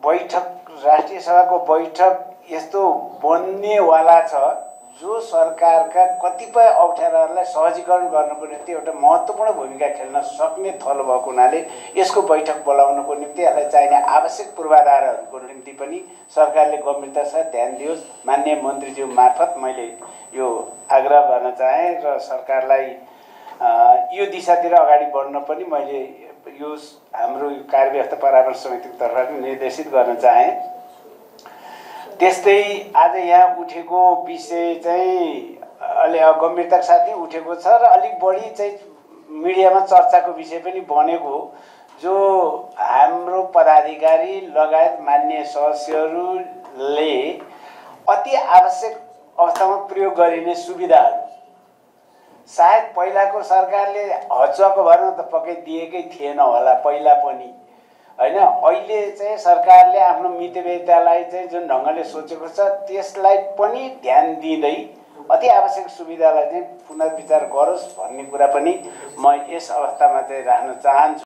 बैठक राष्ट्रिय सभाको बैठक यस्तो बन्नेवाला छ जो सरकारका कतिपय अप्ठ्याराहरूलाई सहजीकरण गर्नको निम्ति एउटा महत्त्वपूर्ण भूमिका खेल्न सक्ने थलो भएको हुनाले यसको बैठक बोलाउनको निम्ति यसलाई चाहिने आवश्यक पूर्वाधारहरूको निम्ति पनि सरकारले गम्भीरतासाथ ध्यान दियोस्। माननीय मन्त्रीज्यू मार्फत मैले यो आग्रह गर्न चाहेँ र सरकारलाई यो दिशातिर अगाडि बढ्न पनि मैले यो हाम्रो कार्यव्यवस्था परामर्श समितिको तर्फबाट निर्देशित गर्न चाहेँ। त्यस्तै आज यहाँ उठेको विषय चाहिँ अलि गम्भीरताका साथै उठेको छ र अलिक बढी चाहिँ मिडियामा चर्चाको विषय पनि बनेको जो हाम्रो पदाधिकारी लगायत मान्य सदस्यहरूले अति आवश्यक अवस्थामा प्रयोग गरिने सुविधाहरू सायद पहिलाको सरकारले हचुवाको भरमा त पक्कै दिएकै थिएन होला पहिला पनि हैन। अहिले चाहिँ सरकारले आफ्नो मितव्ययतालाई चाहिँ जुन ढङ्गले सोचेको छ त्यसलाई पनि ध्यान दिँदै अति आवश्यक सुविधालाई चाहिँ पुनर्विचार गरोस् भन्ने कुरा पनि म यस अवस्थामा चाहिँ राख्न चाहन्छु।